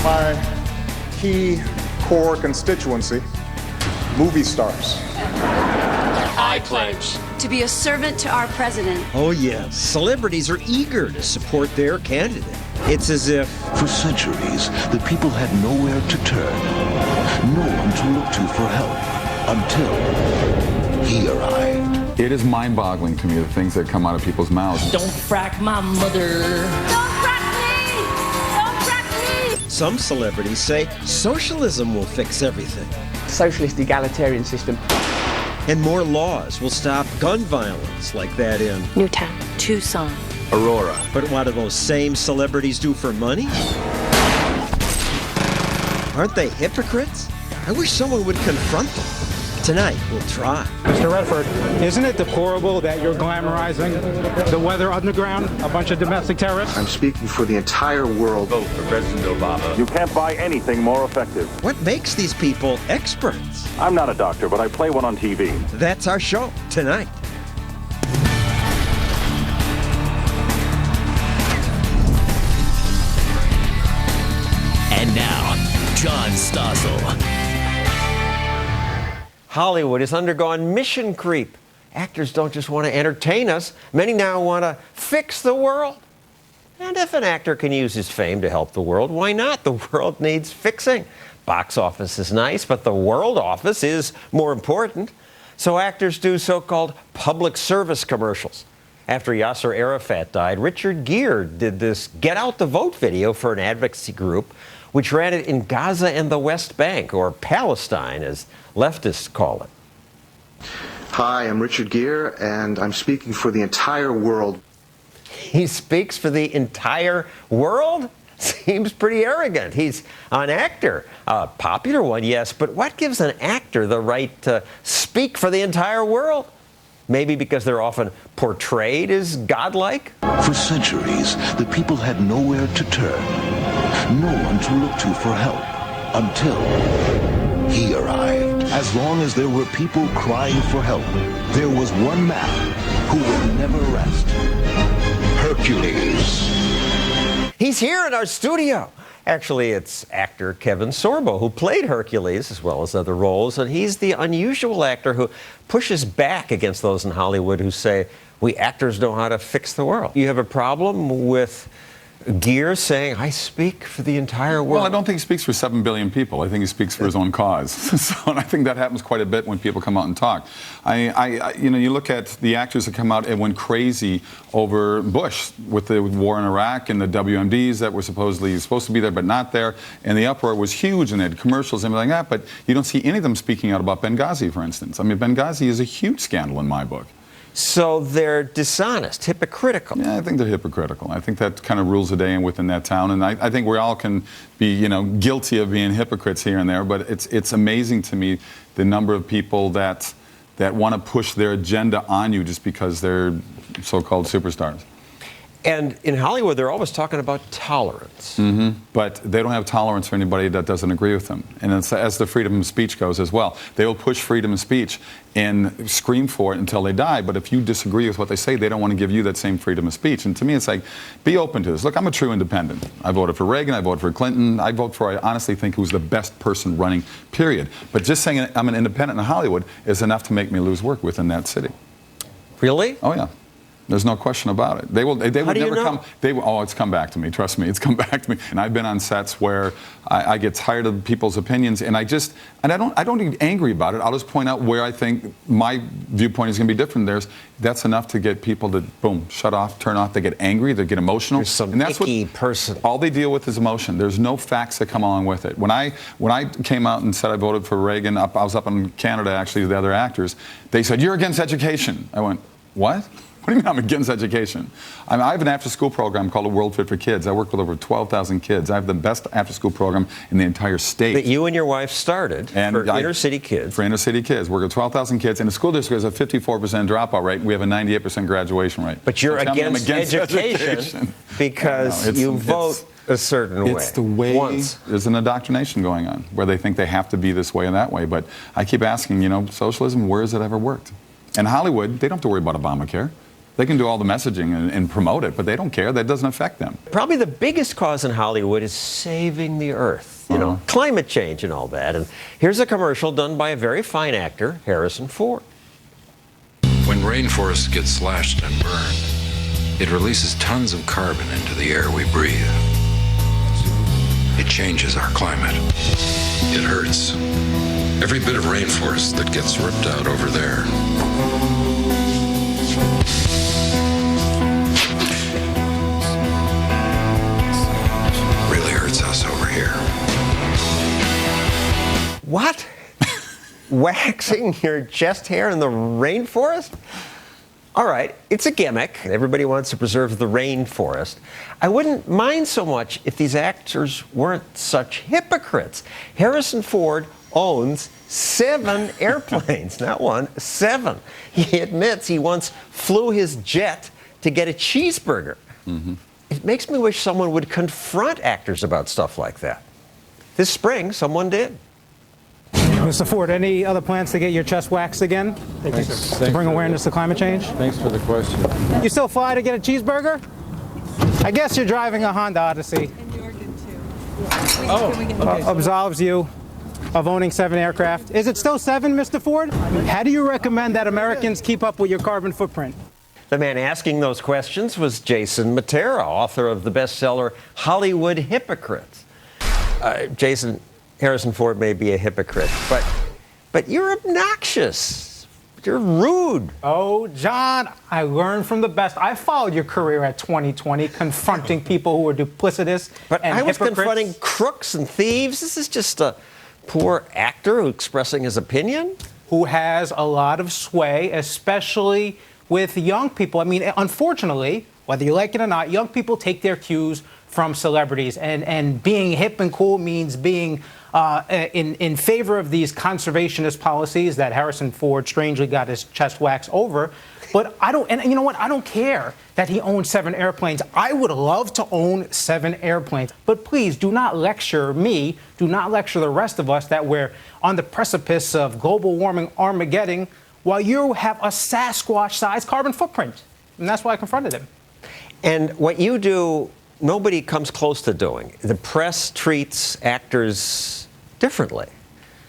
My key core constituency, movie stars. I pledge to be a servant to our president. Oh, yes. Celebrities are eager to support their candidate. It's as if... For centuries, the people had nowhere to turn, no one to look to for help, until he arrived. It is mind-boggling to me, the things that come out of people's mouths. Don't frack my mother. Don't frack me! Don't frack me! Some celebrities say socialism will fix everything. Socialist egalitarian system. And more laws will stop gun violence like that in Newtown, Tucson, Aurora. But what do those same celebrities do for money? Aren't they hypocrites? I wish someone would confront them. Tonight, we'll try. Mr. Redford, isn't it deplorable that you're glamorizing the weather underground, a bunch of domestic terrorists? I'm speaking for the entire world. Vote for President Obama. You can't buy anything more effective. What makes these people experts? I'm not a doctor, but I play one on TV. That's our show tonight. And now, John Stossel. Hollywood has undergone mission creep. Actors don't just want to entertain us. Many now want to fix the world. And if an actor can use his fame to help the world, why not? The world needs fixing. Box office is nice, but the world office is more important. So actors do so-called public service commercials. After Yasser Arafat died, Richard Gere did this Get Out the Vote video for an advocacy group which ran it in Gaza and the West Bank, or Palestine, as leftists call it. Hi, I'm Richard Gere, and I'm speaking for the entire world. He speaks for the entire world? Seems pretty arrogant. He's an actor, a popular one, yes, but what gives an actor the right to speak for the entire world? Maybe because they're often portrayed as godlike? For centuries, the people had nowhere to turn, no one to look to for help, until he arrived. As long as there were people crying for help, there was one man who would never rest. Hercules. He's here in our studio. Actually, it's actor Kevin Sorbo, who played Hercules as well as other roles, and he's the unusual actor who pushes back against those in Hollywood who say, we actors know how to fix the world. You have a problem with Gere saying, I speak for the entire world? Well, I don't think he speaks for 7 billion people. I think he speaks for his own cause. So, and I think that happens quite a bit when people come out and talk. You know, you look at the actors that come out and went crazy over Bush with the war in Iraq and the WMDs that were supposedly supposed to be there but not there, and the uproar was huge, and they had commercials and everything like that, but you don't see any of them speaking out about Benghazi, for instance. I mean, Benghazi is a huge scandal in my book. So they're dishonest, hypocritical. Yeah, I think they're hypocritical. I think that kind of rules the day within that town, and I think we all can be, you know, guilty of being hypocrites here and there. But it's amazing to me the number of people that want to push their agenda on you just because they're so-called superstars. And in Hollywood, they're always talking about tolerance. Mm-hmm. But they don't have tolerance for anybody that doesn't agree with them. And it's, as the freedom of speech goes as well. They will push freedom of speech and scream for it until they die. But if you disagree with what they say, they don't want to give you that same freedom of speech. And to me, it's like, be open to this. Look, I'm a true independent. I voted for Reagan. I voted for Clinton. I vote for, I honestly think, who's the best person running, period. But just saying I'm an independent in Hollywood is enough to make me lose work within that city. Really? Oh, yeah. There's no question about it. They will never come. Oh, it's come back to me. Trust me, it's come back to me. And I've been on sets where I get tired of people's opinions, and I don't get angry about it. I'll just point out where I think my viewpoint is going to be different than theirs. That's enough to get people to boom, shut off, turn off. They get angry. They get emotional. You're some and that's icky what, person. All they deal with is emotion. There's no facts that come along with it. When I came out and said I voted for Reagan, I was up in Canada actually, the other actors. They said, "You're against education." I went, "What? What do you mean I'm against education?" I have an after-school program called A World Fit for Kids. I work with over 12,000 kids. I have the best after-school program in the entire state. That you and your wife started for inner-city kids. For inner-city kids. Work with 12,000 kids. And the school district has a 54% dropout rate. We have a 98% graduation rate. But you're against education because you vote a certain way. It's the way. There's an indoctrination going on where they think they have to be this way and that way. But I keep asking, you know, socialism, where has it ever worked? And Hollywood, they don't have to worry about Obamacare. They can do all the messaging and promote it, but they don't care. That doesn't affect them. Probably the biggest cause in Hollywood is saving the earth, you know, climate change and all that. And here's a commercial done by a very fine actor, Harrison Ford. When rainforests get slashed and burned, it releases tons of carbon into the air we breathe. It changes our climate. It hurts. Every bit of rainforest that gets ripped out over there really hurts us over here. What? Waxing your chest hair in the rainforest? All right, it's a gimmick. Everybody wants to preserve the rainforest. I wouldn't mind so much if these actors weren't such hypocrites. Harrison Ford owns 7 airplanes, not 1, 7. He admits he once flew his jet to get a cheeseburger. It makes me wish someone would confront actors about stuff like that. This spring, someone did. Mr. Ford, any other plans to get your chest waxed again? Thank you, sir. To bring awareness to climate change? Thanks for the question. You still fly to get a cheeseburger? I guess you're driving a Honda Odyssey. And Jordan, too. Absolves you of owning 7 aircraft. Is it still 7, Mr. Ford? How do you recommend that Americans keep up with your carbon footprint? The man asking those questions was Jason Matera, author of the bestseller Hollywood Hypocrites. Jason, Harrison Ford may be a hypocrite, but you're obnoxious. You're rude. Oh, John, I learned from the best. I followed your career at 2020, confronting people who were duplicitous but and I was hypocrites. confronting crooks and thieves. This is just a poor actor who's expressing his opinion. Who has a lot of sway, especially with young people. I mean, unfortunately, whether you like it or not, young people take their cues from celebrities, and being hip and cool means being in favor of these conservationist policies that Harrison Ford strangely got his chest waxed over. But I don't, and you know what? I don't care that he owns 7 airplanes. I would love to own 7 airplanes. But please do not lecture me, do not lecture the rest of us that we're on the precipice of global warming Armageddon while you have a Sasquatch-sized carbon footprint. And that's why I confronted him. And what you do, nobody comes close to doing. The press treats actors differently.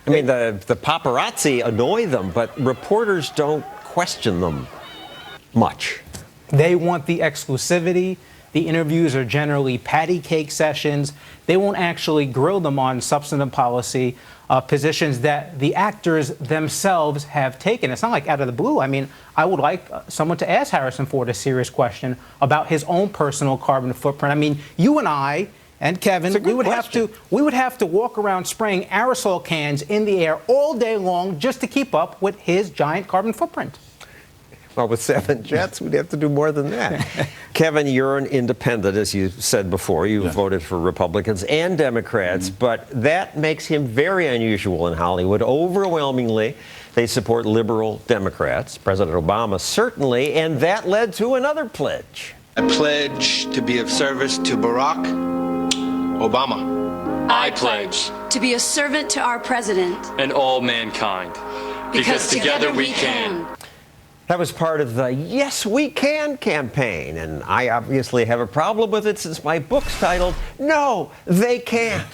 I mean, the paparazzi annoy them, but reporters don't question them much. They want the exclusivity. The interviews are generally patty cake sessions. They won't actually grill them on substantive policy positions that the actors themselves have taken. It's not like out of the blue. I mean, I would like someone to ask Harrison Ford a serious question about his own personal carbon footprint. I mean, you and I and Kevin, we would have to walk around spraying aerosol cans in the air all day long just to keep up with his giant carbon footprint. Well, with 7 jets, we'd have to do more than that. Kevin, you're an independent, as you said before. You voted for Republicans and Democrats, but that makes him very unusual in Hollywood. Overwhelmingly, they support liberal Democrats, President Obama certainly, and that led to another pledge. I pledge to be of service to Barack Obama. I pledge To be a servant to our president. and all mankind. Because together we can. That was part of the Yes We Can campaign, and I obviously have a problem with it since my book's titled, No, They Can't.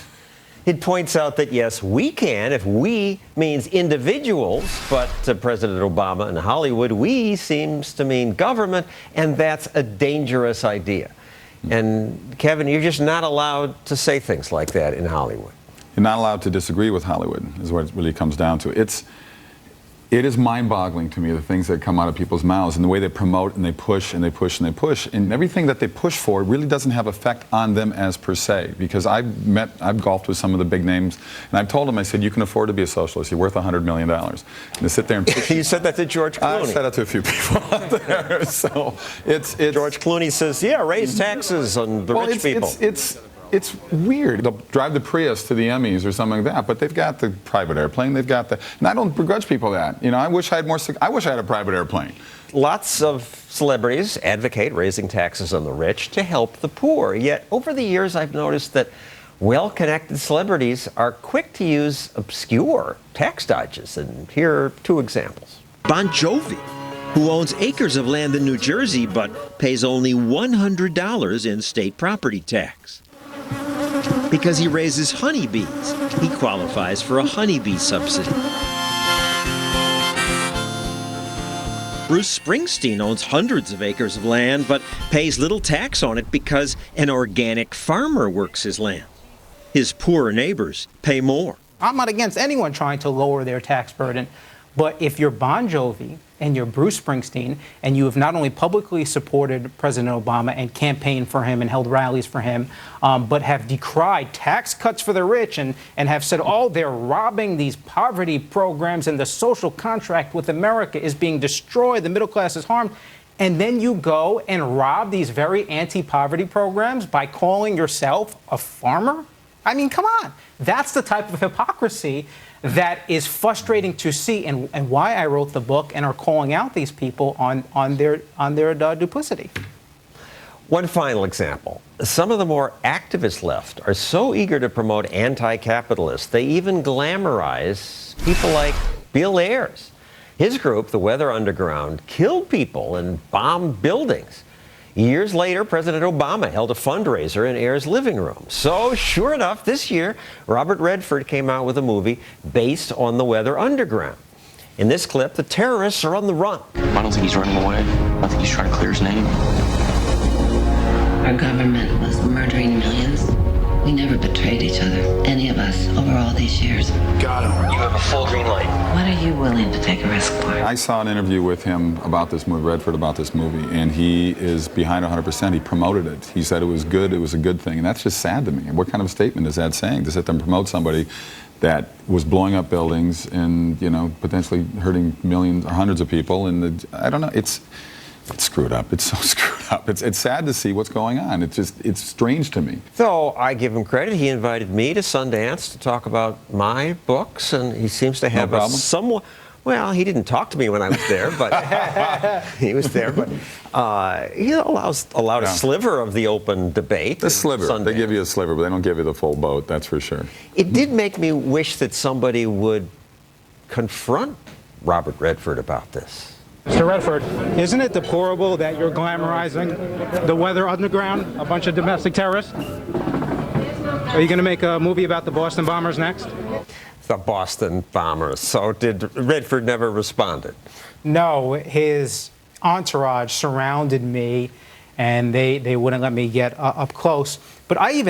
It points out that, yes, we can, if we means individuals, but to President Obama and Hollywood, we seems to mean government, and that's a dangerous idea. And, Kevin, you're just not allowed to say things like that in Hollywood. You're not allowed to disagree with Hollywood, is what it really comes down to. It is mind-boggling to me, the things that come out of people's mouths and the way they promote and they push and they push and they push. And everything that they push for really doesn't have effect on them as per se. Because I've golfed with some of the big names, and I've told them, I said, you can afford to be a socialist. You're worth $100 million. And to sit there and push You said that to George Clooney. I said that to a few people out there. So it's George Clooney says, yeah, raise taxes on the rich people. It's weird. They'll drive the Prius to the Emmys or something like that, but they've got the private airplane. They've got the, and I don't begrudge people that. You know, I wish I had more. I wish I had a private airplane. Lots of celebrities advocate raising taxes on the rich to help the poor. Yet over the years, I've noticed that well-connected celebrities are quick to use obscure tax dodges. And here are 2 examples. Bon Jovi. who owns acres of land in New Jersey but pays only $100 in state property tax. Because he raises honeybees, he qualifies for a honeybee subsidy. Bruce Springsteen owns hundreds of acres of land but pays little tax on it because an organic farmer works his land. His poorer neighbors pay more. I'm not against anyone trying to lower their tax burden, but if you're Bon Jovi and you're Bruce Springsteen and you have not only publicly supported President Obama and campaigned for him and held rallies for him, but have decried tax cuts for the rich and have said, oh, they're robbing these poverty programs and the social contract with America is being destroyed, the middle class is harmed, and then you go and rob these very anti-poverty programs by calling yourself a farmer? I mean, come on. That's the type of hypocrisy that is frustrating to see, and why I wrote the book and are calling out these people on their duplicity. One final example. Some of the more activist left are so eager to promote anti-capitalist, they even glamorize people like Bill Ayers. His group, the Weather Underground, killed people and bombed buildings. Years later, President Obama held a fundraiser in Ayers' living room. So, sure enough, this year, Robert Redford came out with a movie based on the Weather Underground. In this clip, the terrorists are on the run. I don't think he's running away. I think he's trying to clear his name. Our government was murdering millions. We never betrayed each other, any of us, over all these years. Got him. You have a full green light. What are you willing to take a risk for? I saw an interview with him about this movie, Redford, about this movie, and he is behind 100%. He promoted it. He said it was good, it was a good thing, and that's just sad to me. What kind of statement is that saying, to sit there and promote somebody that was blowing up buildings and, you know, potentially hurting millions or hundreds of people? And I don't know, it's screwed up. It's so screwed up. It's sad to see what's going on. It's strange to me. So I give him credit. He invited me to Sundance to talk about my books, and he seems to have a somewhat. Well, he didn't talk to me when I was there, but he was there. But he allowed a sliver of the open debate. The sliver. Sundance. They give you a sliver, but they don't give you the full boat. That's for sure. It did make me wish that somebody would confront Robert Redford about this. Mr. Redford, isn't it deplorable that you're glamorizing the Weather Underground, a bunch of domestic terrorists? Are you going to make a movie about the Boston bombers next? The Boston bombers. So did Redford never responded? No, his entourage surrounded me, and they wouldn't let me get up close. But I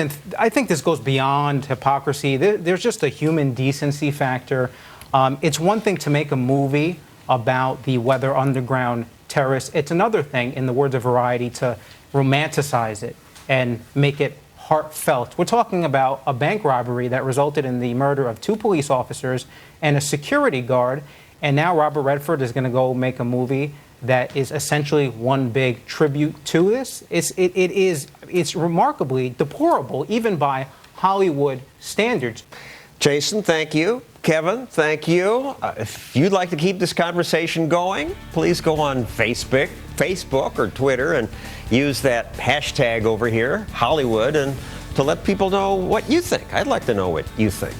think this goes beyond hypocrisy. There's just a human decency factor. It's one thing to make a movie about the Weather Underground terrorists. It's another thing, in the words of Variety, to romanticize it and make it heartfelt. We're talking about a bank robbery that resulted in the murder of 2 police officers and a security guard, and now Robert Redford is going to go make a movie that is essentially one big tribute to this. It's remarkably deplorable, even by Hollywood standards. Jason, thank you. Kevin, thank you. If you'd like to keep this conversation going, please go on Facebook or Twitter and use that hashtag over here, Hollywood, and to let people know what you think. I'd like to know what you think.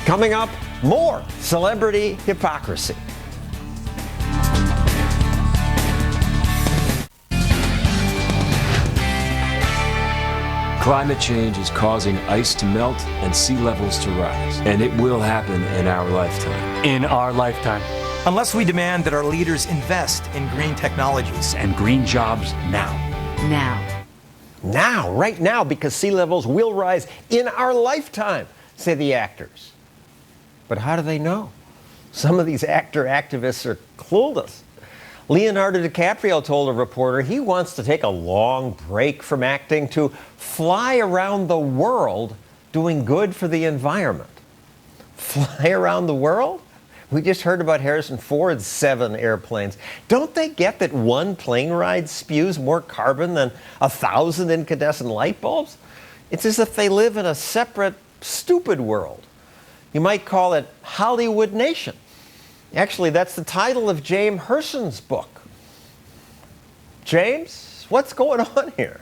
Coming up, more celebrity hypocrisy. Climate change is causing ice to melt and sea levels to rise. And it will happen in our lifetime. In our lifetime. Unless we demand that our leaders invest in green technologies. And green jobs now. Now. Now, right now, because sea levels will rise in our lifetime, say the actors. But how do they know? Some of these activists are clueless. Leonardo DiCaprio told a reporter he wants to take a long break from acting to fly around the world doing good for the environment. Fly around the world? We just heard about Harrison Ford's 7 airplanes. Don't they get that one plane ride spews more carbon than 1,000 incandescent light bulbs? It's as if they live in a separate, stupid world. You might call it Hollywood Nation. Actually, that's the title of James Herson's book. James, what's going on here?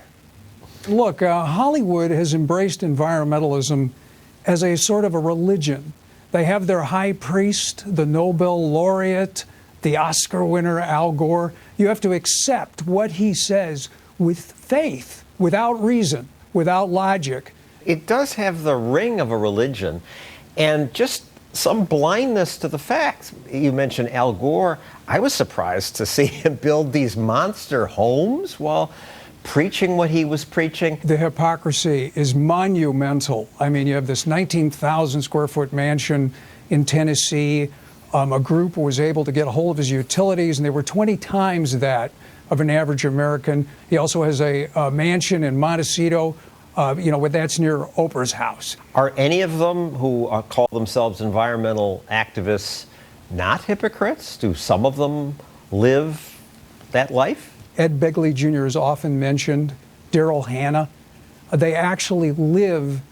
Look, Hollywood has embraced environmentalism as a sort of a religion. They have their high priest, the Nobel laureate, the Oscar winner Al Gore. You have to accept what he says with faith, without reason, without logic. It does have the ring of a religion and just some blindness to the facts. You mentioned Al Gore. I was surprised to see him build these monster homes while preaching what he was preaching. The hypocrisy is monumental. I mean, you have this 19,000 square foot mansion in Tennessee. A group was able to get a hold of his utilities, and they were 20 times that of an average American. He also has a mansion in Montecito. That's near Oprah's house. Are any of them who call themselves environmental activists not hypocrites? Do some of them live that life? Ed Begley Jr. is often mentioned, Daryl Hannah. They actually live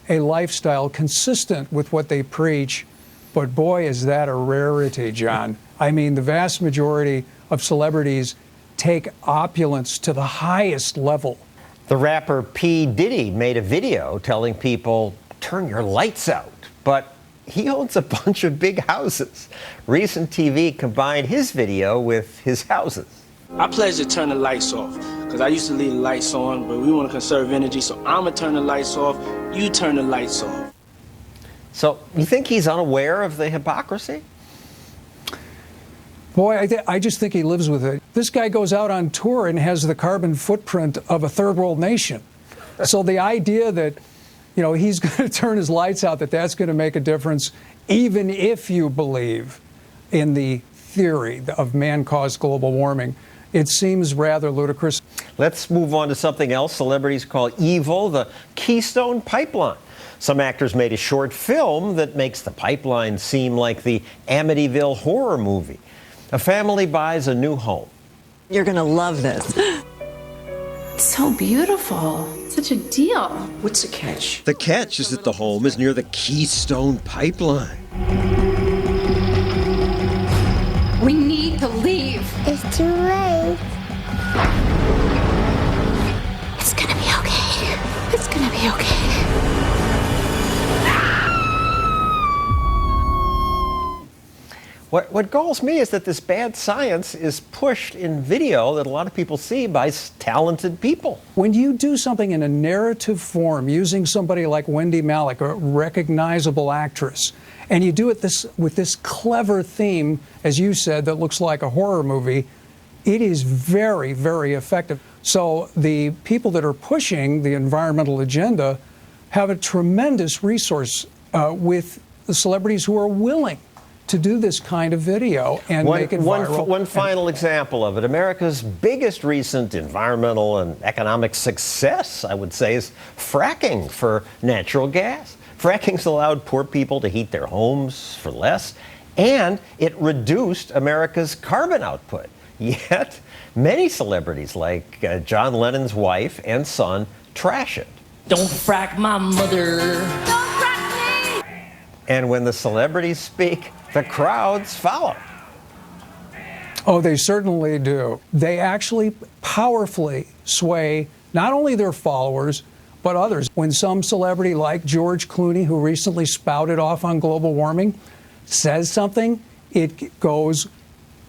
a lifestyle consistent with what they preach, but boy, is that a rarity, John. I mean, the vast majority of celebrities take opulence to the highest level. The rapper P. Diddy made a video telling people, turn your lights out, but he owns a bunch of big houses. Recent TV combined his video with his houses. I pledge to turn the lights off, because I used to leave the lights on, but we want to conserve energy, so I'm going to turn the lights off, you turn the lights off. So, you think he's unaware of the hypocrisy? Boy, I just think he lives with it. This guy goes out on tour and has the carbon footprint of a third world nation. So the idea that, he's going to turn his lights out, that's going to make a difference, even if you believe in the theory of man-caused global warming, it seems rather ludicrous. Let's move on to something else celebrities call evil, the Keystone Pipeline. Some actors made a short film that makes the pipeline seem like the Amityville horror movie. A family buys a new home. You're gonna love this. It's so beautiful. Such a deal. What's the catch? The catch is that the home is near the Keystone Pipeline. We need to leave. It's too late. It's gonna be okay. It's gonna be okay. What galls me is that this bad science is pushed in video that a lot of people see by talented people. When you do something in a narrative form, using somebody like Wendy Malick, a recognizable actress, and you do it with this clever theme, as you said, that looks like a horror movie, it is very, very effective. So the people that are pushing the environmental agenda have a tremendous resource with the celebrities who are willing to do this kind of video and make it viral. One final example of it. America's biggest recent environmental and economic success, I would say, is fracking for natural gas. Fracking's allowed poor people to heat their homes for less, and it reduced America's carbon output. Yet, many celebrities, like John Lennon's wife and son, trash it. Don't frack my mother. Don't frack me! And when the celebrities speak, the crowds follow. Oh, they certainly do. They actually powerfully sway not only their followers, but others. When some celebrity like George Clooney, who recently spouted off on global warming, says something, it goes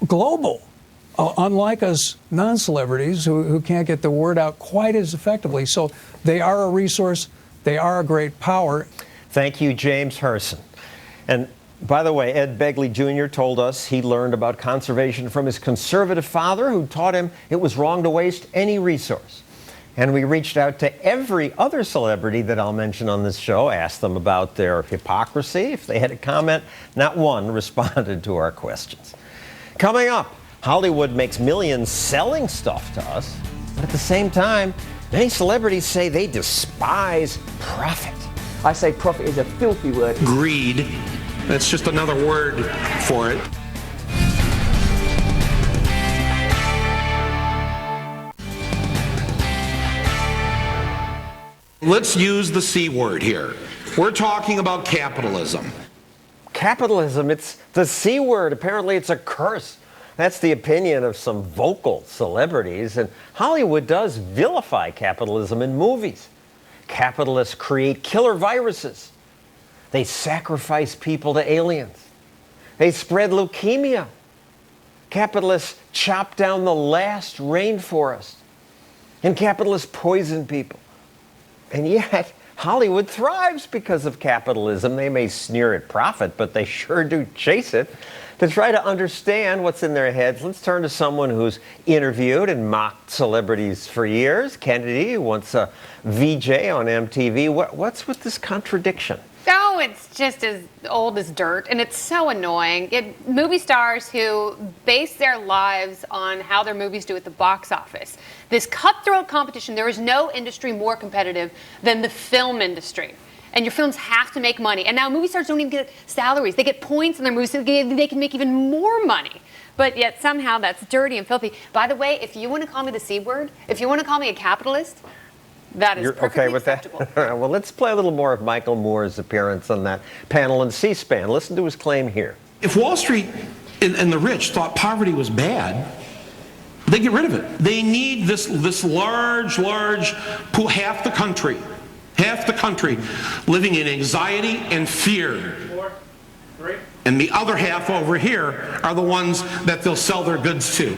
global. Unlike us non-celebrities who can't get the word out quite as effectively. So they are a resource. They are a great power. Thank you, James Herson. And by the way, Ed Begley Jr. told us he learned about conservation from his conservative father, who taught him it was wrong to waste any resource. And we reached out to every other celebrity that I'll mention on this show, asked them about their hypocrisy. If they had a comment, not one responded to our questions. Coming up, Hollywood makes millions selling stuff to us, but at the same time, many celebrities say they despise profit. I say profit is a filthy word. Greed. That's just another word for it. Let's use the C word here. We're talking about capitalism. Capitalism, it's the C word. Apparently it's a curse. That's the opinion of some vocal celebrities, and Hollywood does vilify capitalism in movies. Capitalists create killer viruses. They sacrifice people to aliens. They spread leukemia. Capitalists chop down the last rainforest. And capitalists poison people. And yet, Hollywood thrives because of capitalism. They may sneer at profit, but they sure do chase it. To try to understand what's in their heads, let's turn to someone who's interviewed and mocked celebrities for years. Kennedy, once a VJ on MTV. What's with this contradiction? Oh, it's just as old as dirt, and it's so annoying. Movie stars who base their lives on how their movies do at the box office. This cutthroat competition, there is no industry more competitive than the film industry. And your films have to make money. And now movie stars don't even get salaries. They get points in their movies so they can make even more money. But yet somehow that's dirty and filthy. By the way, if you want to call me the C word, if you want to call me a capitalist, that is You're perfectly okay with acceptable. that? All right, well, let's play a little more of Michael Moore's appearance on that panel in C-SPAN. Listen to his claim here. If Wall Street and the rich thought poverty was bad, they get rid of it. They need this large pool, half the country living in anxiety and fear. 4, 3. And the other half over here are the ones that they'll sell their goods to.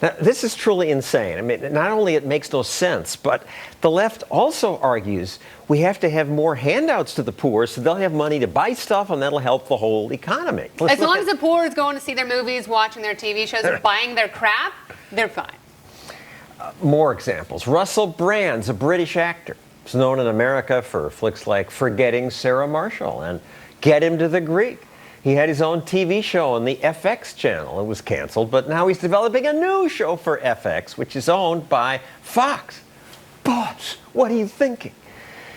Now, this is truly insane. I mean, not only it makes no sense, but the left also argues we have to have more handouts to the poor so they'll have money to buy stuff and that'll help the whole economy. As long as the poor is going to see their movies, watching their TV shows, and buying their crap, they're fine. More examples. Russell Brand's a British actor. He's known in America for flicks like Forgetting Sarah Marshall and Get Him to the Greek. He had his own TV show on the FX channel. It was canceled, but now he's developing a new show for FX, which is owned by Fox. Boss, what are you thinking?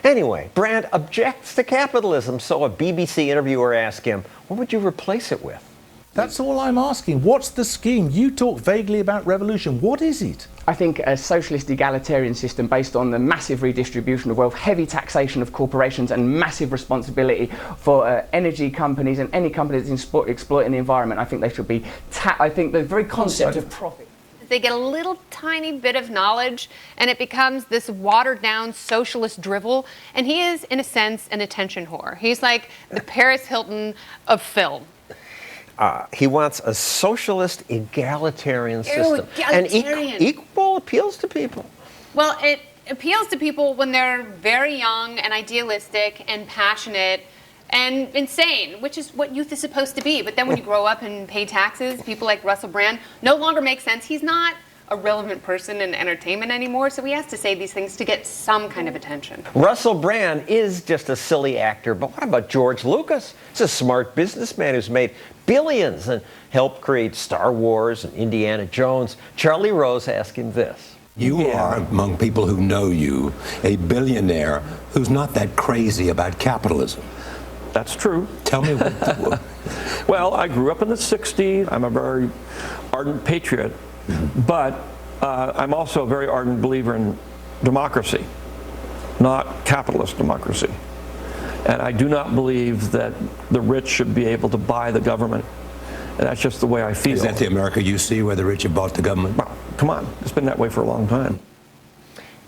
Anyway, Brand objects to capitalism, so a BBC interviewer asked him, what would you replace it with? That's all I'm asking. What's the scheme? You talk vaguely about revolution. What is it? I think a socialist egalitarian system based on the massive redistribution of wealth, heavy taxation of corporations and massive responsibility for energy companies and any company that's exploiting the environment. I think they should be I think the very concept of profit. They get a little tiny bit of knowledge and it becomes this watered down socialist drivel. And he is, in a sense, an attention whore. He's like the Paris Hilton of film. He wants a socialist egalitarian system. Egalitarian. And equal appeals to people. Well, it appeals to people when they're very young and idealistic and passionate and insane, which is what youth is supposed to be. But then when you grow up and pay taxes, people like Russell Brand no longer make sense. He's not a relevant person in entertainment anymore, so he has to say these things to get some kind of attention. Russell Brand is just a silly actor, but what about George Lucas? He's a smart businessman who's made billions and helped create Star Wars and Indiana Jones. Charlie Rose asked him this. You are, among people who know you, a billionaire who's not that crazy about capitalism. That's true. Tell me what. Well, I grew up in the 60s. I'm a very ardent patriot, but I'm also a very ardent believer in democracy, not capitalist democracy. And I do not believe that the rich should be able to buy the government. And that's just the way I feel. Is that the America you see, where the rich have bought the government? Well, come on. It's been that way for a long time.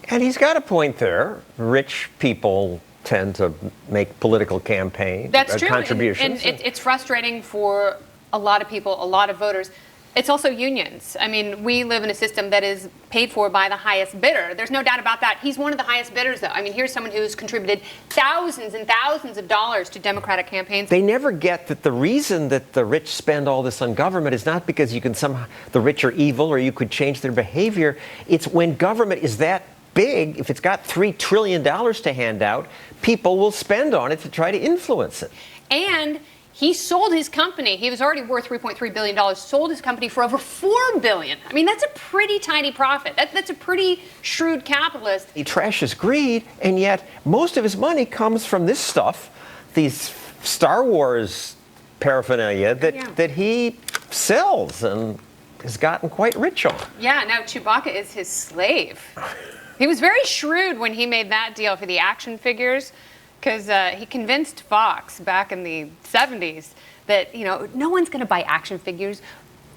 And he's got a point there. Rich people tend to make political campaign contributions. And it's frustrating for a lot of people, a lot of voters. It's also unions. I mean, we live in a system that is paid for by the highest bidder. There's no doubt about that. He's one of the highest bidders, though. I mean, here's someone who's contributed thousands and thousands of dollars to Democratic campaigns. They never get that the reason that the rich spend all this on government is not because you can somehow, the rich are evil or you could change their behavior. It's when government is that big, if it's got $3 trillion to hand out, people will spend on it to try to influence it. And he sold his company. He was already worth $3.3 billion, sold his company for over $4 billion. I mean, that's a pretty tiny profit. That's a pretty shrewd capitalist. He trashes greed, and yet most of his money comes from this stuff, these Star Wars paraphernalia that he sells and has gotten quite rich on. Yeah, now Chewbacca is his slave. He was very shrewd when he made that deal for the action figures, because he convinced Fox back in the 70s that, you know, no one's going to buy action figures.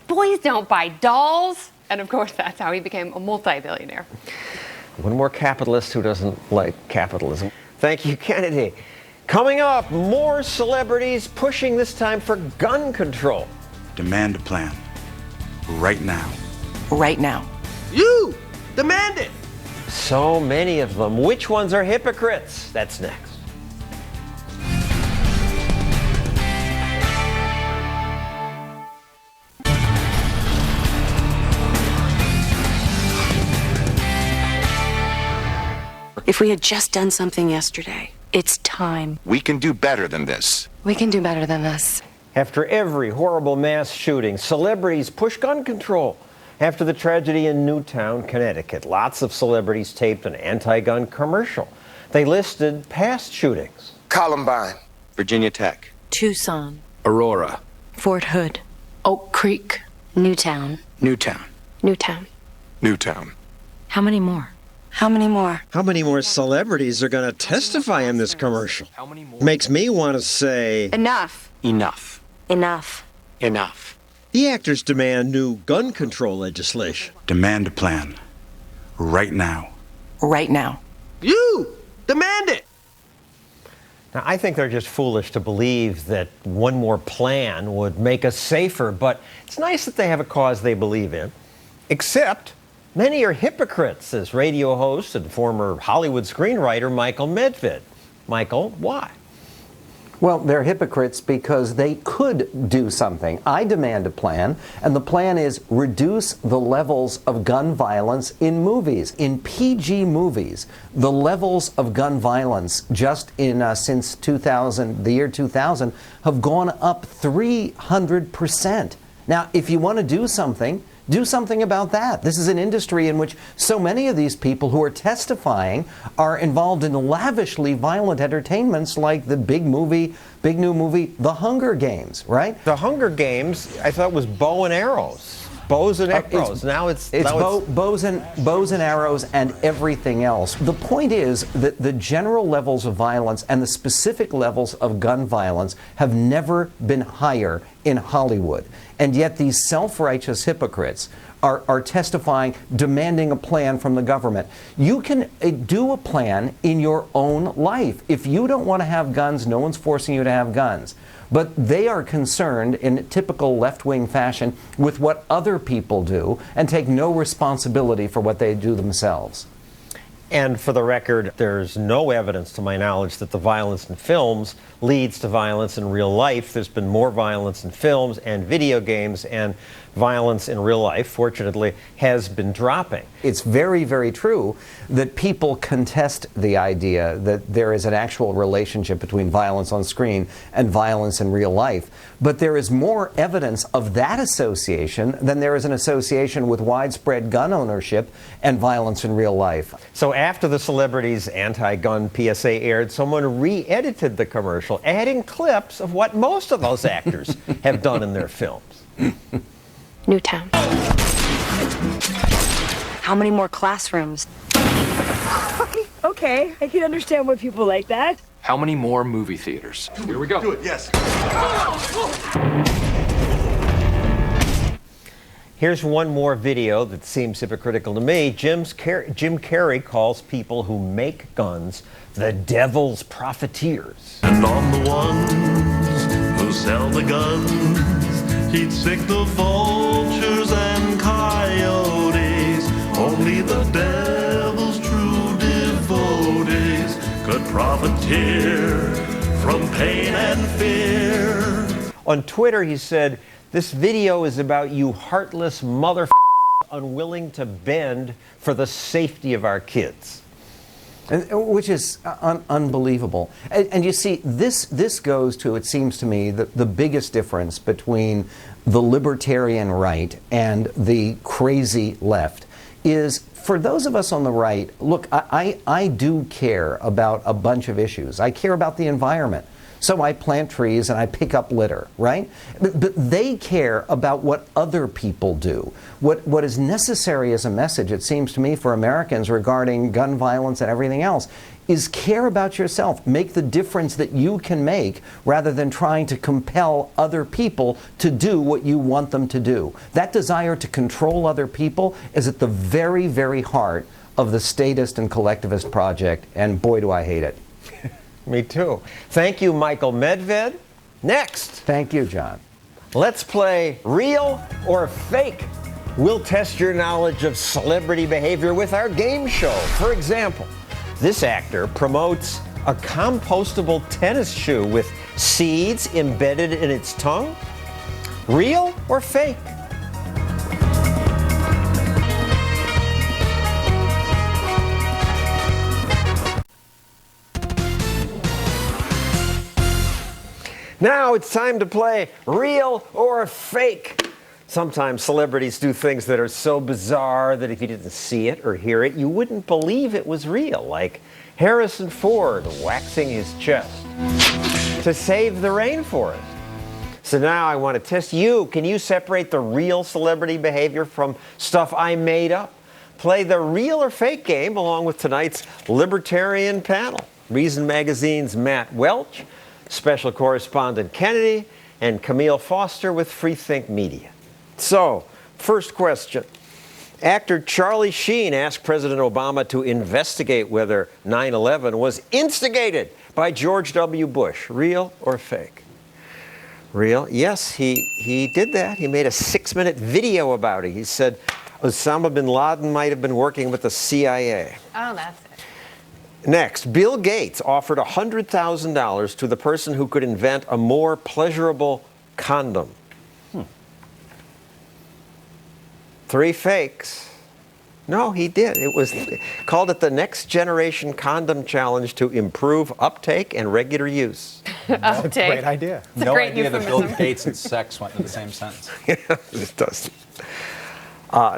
Boys don't buy dolls. And of course, that's how he became a multi-billionaire. One more capitalist who doesn't like capitalism. Thank you, Kennedy. Coming up, more celebrities pushing this time for gun control. Demand a plan. right now. Right now. You demand it. So many of them. Which ones are hypocrites? That's next. If we had just done something yesterday, it's time. We can do better than this. We can do better than this. After every horrible mass shooting, celebrities push gun control. After the tragedy in Newtown, Connecticut, lots of celebrities taped an anti-gun commercial. They listed past shootings. Columbine, Virginia Tech, Tucson, Aurora, Fort Hood, Oak Creek, Newtown, Newtown, Newtown. Newtown. How many more? How many more? How many more celebrities are going to testify in this commercial? Makes me want to say... Enough. Enough. Enough. Enough. The actors demand new gun control legislation. Demand a plan. Right now. Right now. You demand it. Now, I think they're just foolish to believe that one more plan would make us safer, but it's nice that they have a cause they believe in. Except many are hypocrites, says radio host and former Hollywood screenwriter Michael Medved. Michael, why? Well, they're hypocrites because they could do something. I demand a plan, and the plan is reduce the levels of gun violence in movies. In PG movies, the levels of gun violence just in since 2000, the year 2000, have gone up 300%. Now, if you want to do something about that. This is an industry in which so many of these people who are testifying are involved in lavishly violent entertainments like the big new movie, The Hunger Games, right? The Hunger Games, I thought was bow and arrows. Bows and arrows. Bows and arrows and everything else. The point is that the general levels of violence and the specific levels of gun violence have never been higher in Hollywood. And yet these self-righteous hypocrites are testifying, demanding a plan from the government. You can do a plan in your own life. If you don't want to have guns, no one's forcing you to have guns. But they are concerned in typical left-wing fashion with what other people do and take no responsibility for what they do themselves. And for the record, there's no evidence to my knowledge that the violence in films leads to violence in real life. There's been more violence in films and video games, and violence in real life, fortunately, has been dropping. It's very, very true that people contest the idea that there is an actual relationship between violence on screen and violence in real life. But there is more evidence of that association than there is an association with widespread gun ownership and violence in real life. So after the celebrities' anti-gun PSA aired, someone re-edited the commercial, adding clips of what most of those actors have done in their films. Newtown. How many more classrooms? Okay, I can understand why people like that. How many more movie theaters? Here we go. Do it, yes. Here's one more video that seems hypocritical to me. Jim Carrey calls people who make guns the devil's profiteers. And on the ones who sell the guns, he'd sick the vultures and coyotes. Only the devil's true devotees could profiteer from pain and fear. On Twitter, he said, "This video is about you heartless motherfuckers unwilling to bend for the safety of our kids." Which is unbelievable. And you see, this goes to, it seems to me, the biggest difference between the libertarian right and the crazy left is, for those of us on the right, look, I do care about a bunch of issues. I care about the environment. So I plant trees and I pick up litter, right? But they care about what other people do. What is necessary as a message, it seems to me, for Americans regarding gun violence and everything else, is care about yourself. Make the difference that you can make rather than trying to compel other people to do what you want them to do. That desire to control other people is at the very, very heart of the statist and collectivist project, and boy, do I hate it. Me too. Thank you, Michael Medved. Next. Thank you, John. Let's play Real or Fake We'll test your knowledge of celebrity behavior with our game show. For example, this actor promotes a compostable tennis shoe with seeds embedded in its tongue. Real or fake? Now it's time to play Real or Fake. Sometimes celebrities do things that are so bizarre that if you didn't see it or hear it, you wouldn't believe it was real, like Harrison Ford waxing his chest to save the rainforest. So now I want to test you. Can you separate the real celebrity behavior from stuff I made up? Play the Real or Fake game along with tonight's Libertarian panel. Reason Magazine's Matt Welch, Special Correspondent Kennedy, and Camille Foster with Freethink Media. So, first question. Actor Charlie Sheen asked President Obama to investigate whether 9/11 was instigated by George W. Bush. Real or fake? Real? Yes, he did that. He made a 6-minute video about it. He said Osama bin Laden might have been working with the CIA. Oh, that's it. Next, Bill Gates offered $100,000 to the person who could invent a more pleasurable condom. 3 fakes. No, he did. It was called it the Next Generation Condom Challenge to improve uptake and regular use. Uptake. Great idea. It's no a great idea that Bill euphemism. Gates and sex went in the same sentence. Yeah, it doesn't.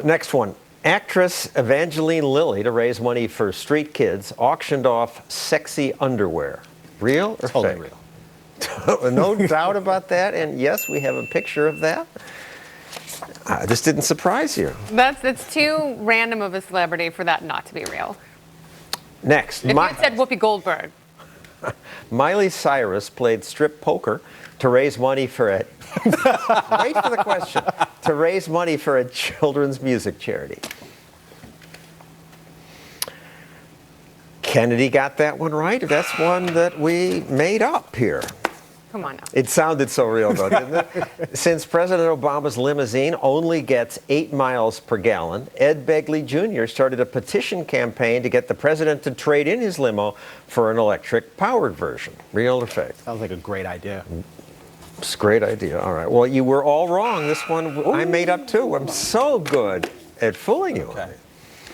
Next one. Actress Evangeline Lilly, to raise money for street kids, auctioned off sexy underwear. Real or Totally fake? real. No doubt about that. And yes, we have a picture of that. This didn't surprise you. That's too random of a celebrity for that not to be real. Next. If you had said Whoopi Goldberg. Miley Cyrus played strip poker to raise money for a wait for the question, to raise money for a children's music charity. Kennedy got that one right. That's one that we made up here. Come on now. It sounded so real, though, didn't it? Since President Obama's limousine only gets 8 miles per gallon, Ed Begley Jr. started a petition campaign to get the president to trade in his limo for an electric-powered version. Real or fake? Sounds like a great idea. It's a great idea. All right. Well, you were all wrong. This one I made up, too. I'm so good at fooling you. Okay.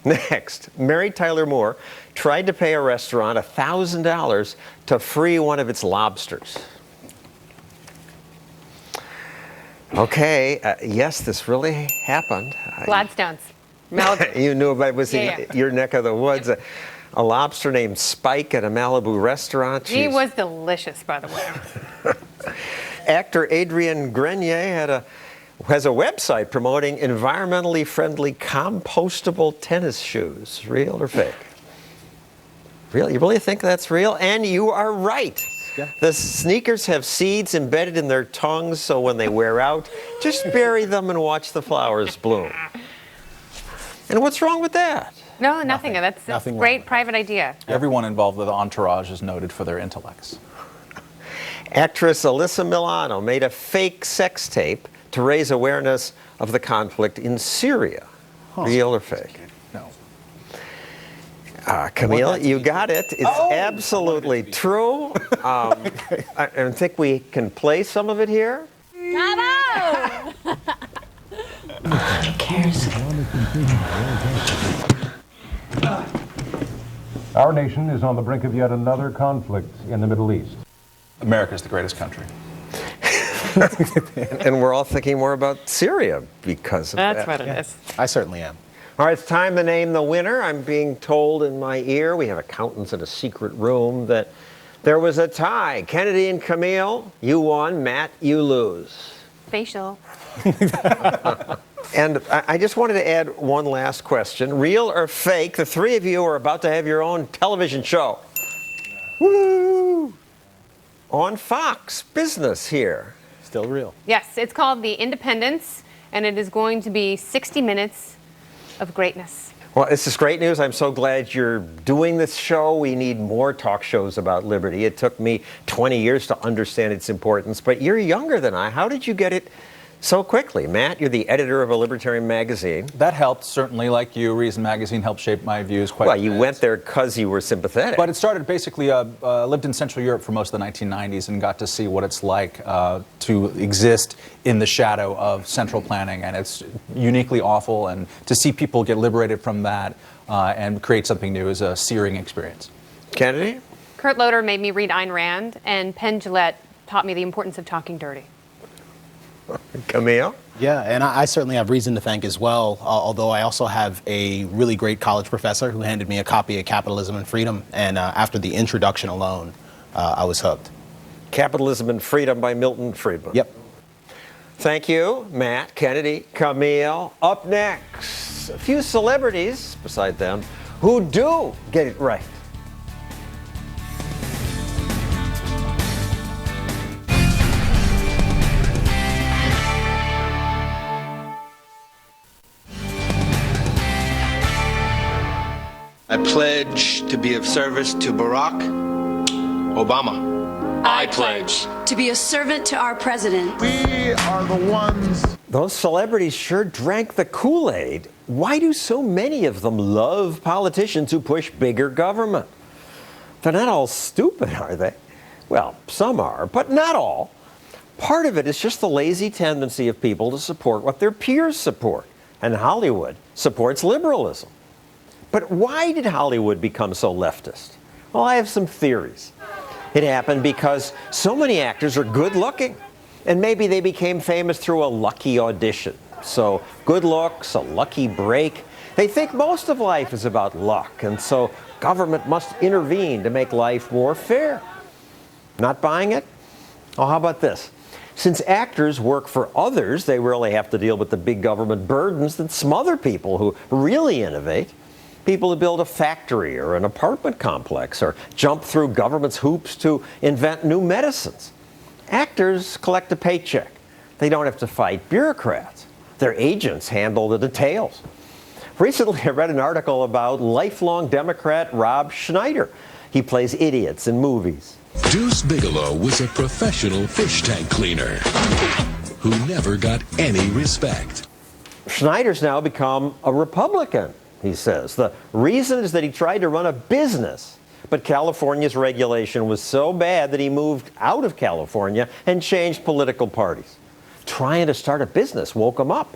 Next, Mary Tyler Moore tried to pay a restaurant $1,000 to free one of its lobsters. Okay, yes, this really happened. Gladstone's. Malibu. You knew about it was Yeah, in your neck of the woods. A lobster named Spike at a Malibu restaurant. He was delicious, by the way. Actor Adrian Grenier has a website promoting environmentally friendly compostable tennis shoes. Real or fake? Real? You really think that's real? And you are right. Yeah. The sneakers have seeds embedded in their tongues, so when they wear out, just bury them and watch the flowers bloom. And what's wrong with that? No, nothing. That's a great private idea. Everyone involved with the entourage is noted for their intellects. Actress Alyssa Milano made a fake sex tape to raise awareness of the conflict in Syria. Real or fake? No. Camille, you got it. It's absolutely true. I think we can play some of it here. Bravo! Nobody cares. Our nation is on the brink of yet another conflict in the Middle East. America's the greatest country. And we're all thinking more about Syria because of that. That's what it is. I certainly am. All right, it's time to name the winner. I'm being told in my ear, we have accountants in a secret room, that there was a tie. Kennedy and Camille, you won. Matt, you lose. Facial. And I just wanted to add one last question. Real or fake, the three of you are about to have your own television show. Woo! On Fox Business here. Still real. Yes, it's called The Independents, and it is going to be 60 minutes of greatness. Well, this is great news. I'm so glad you're doing this show. We need more talk shows about liberty. It took me 20 years to understand its importance, but you're younger than I. How did you get it so quickly. Matt, you're the editor of a libertarian magazine. That helped, certainly. Like you, Reason Magazine helped shape my views quite a bit. Well, you went there because you were sympathetic. But it started basically, lived in Central Europe for most of the 1990s and got to see what it's like to exist in the shadow of central planning. And it's uniquely awful. And to see people get liberated from that and create something new is a searing experience. Kennedy? Kurt Loder made me read Ayn Rand, and Penn Jillette taught me the importance of talking dirty. Camille? Yeah, and I certainly have reason to thank as well, although I also have a really great college professor who handed me a copy of Capitalism and Freedom, and after the introduction alone, I was hooked. Capitalism and Freedom by Milton Friedman. Yep. Thank you, Matt, Kennedy, Camille. Up next, a few celebrities, beside them, who do get it right. I pledge to be of service to Barack Obama. I pledge to be a servant to our president. We are the ones. Those celebrities sure drank the Kool-Aid. Why do so many of them love politicians who push bigger government? They're not all stupid, are they? Well, some are, but not all. Part of it is just the lazy tendency of people to support what their peers support. And Hollywood supports liberalism. But why did Hollywood become so leftist? Well, I have some theories. It happened because so many actors are good looking. And maybe they became famous through a lucky audition. So good looks, a lucky break. They think most of life is about luck. And so government must intervene to make life more fair. Not buying it? Oh, how about this? Since actors work for others, they rarely have to deal with the big government burdens that some other people who really innovate. People who build a factory or an apartment complex or jump through government's hoops to invent new medicines. Actors collect a paycheck. They don't have to fight bureaucrats. Their agents handle the details. Recently, I read an article about lifelong Democrat Rob Schneider. He plays idiots in movies. Deuce Bigelow was a professional fish tank cleaner who never got any respect. Schneider's now become a Republican, he says. The reason is that he tried to run a business, but California's regulation was so bad that he moved out of California and changed political parties. Trying to start a business woke him up.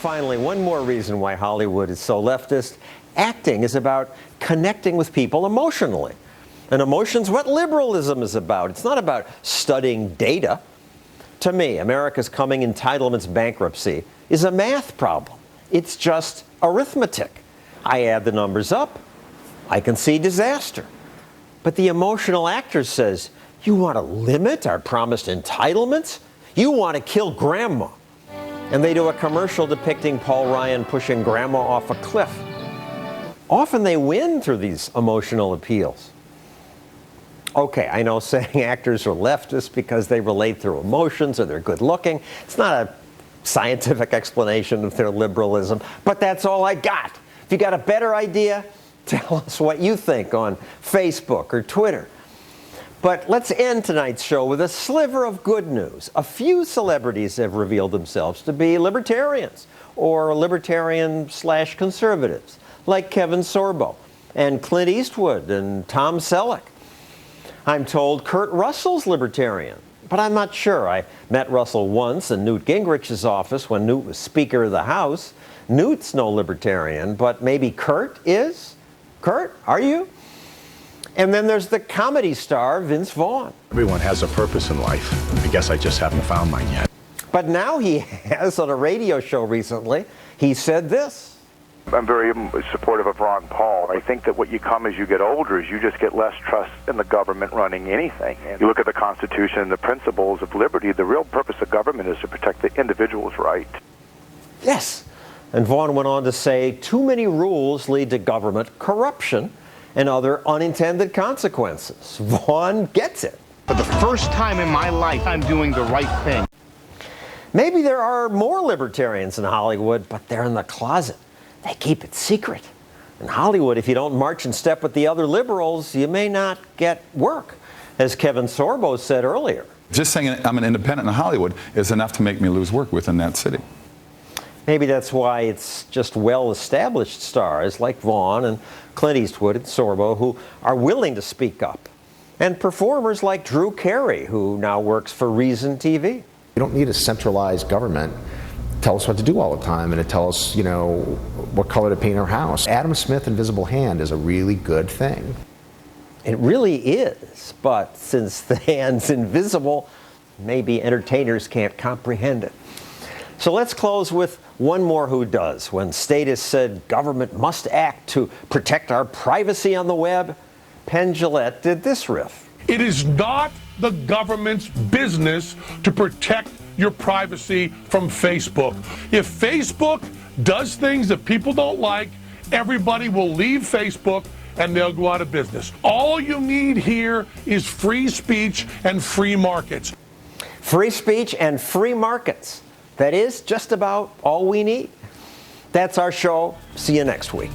Finally, one more reason why Hollywood is so leftist. Acting is about connecting with people emotionally. And emotion's what liberalism is about. It's not about studying data. To me, America's coming entitlements bankruptcy is a math problem. It's just arithmetic. I add the numbers up, I can see disaster. But the emotional actor says, you want to limit our promised entitlements? You want to kill grandma. And they do a commercial depicting Paul Ryan pushing grandma off a cliff. Often they win through these emotional appeals. Okay, I know saying actors are leftist because they relate through emotions or they're good looking. It's not a scientific explanation of their liberalism, but that's all I got. If you got a better idea, tell us what you think on Facebook or Twitter. But let's end tonight's show with a sliver of good news. A few celebrities have revealed themselves to be libertarians or libertarian/conservatives, like Kevin Sorbo and Clint Eastwood and Tom Selleck. I'm told Kurt Russell's libertarian, but I'm not sure. I met Russell once in Newt Gingrich's office when Newt was Speaker of the House. Newt's no libertarian, but maybe Kurt is? Kurt, are you? And then there's the comedy star, Vince Vaughn. Everyone has a purpose in life. I guess I just haven't found mine yet. But now he has, on a radio show recently, he said this. I'm very supportive of Ron Paul. I think that what you come as you get older is you just get less trust in the government running anything. And you look at the Constitution and the principles of liberty, the real purpose of government is to protect the individual's right. Yes. And Vaughn went on to say, too many rules lead to government corruption and other unintended consequences. Vaughn gets it. For the first time in my life, I'm doing the right thing. Maybe there are more libertarians in Hollywood, but they're in the closet. They keep it secret. In Hollywood, if you don't march in step with the other liberals, you may not get work, as Kevin Sorbo said earlier. Just saying I'm an independent in Hollywood is enough to make me lose work within that city. Maybe that's why it's just well-established stars like Vaughn and Clint Eastwood and Sorbo who are willing to speak up. And performers like Drew Carey, who now works for Reason TV. You don't need a centralized government to tell us what to do all the time and to tell us, you know, what color to paint our house. Adam Smith Invisible Hand is a really good thing. It really is, but since the hand's invisible, maybe entertainers can't comprehend it. So let's close with one more who does. When statists said government must act to protect our privacy on the web, Penn Jillette did this riff. It is not the government's business to protect your privacy from Facebook. If Facebook does things that people don't like, everybody will leave Facebook and they'll go out of business. All you need here is free speech and free markets. Free speech and free markets. That is just about all we need. That's our show. See you next week.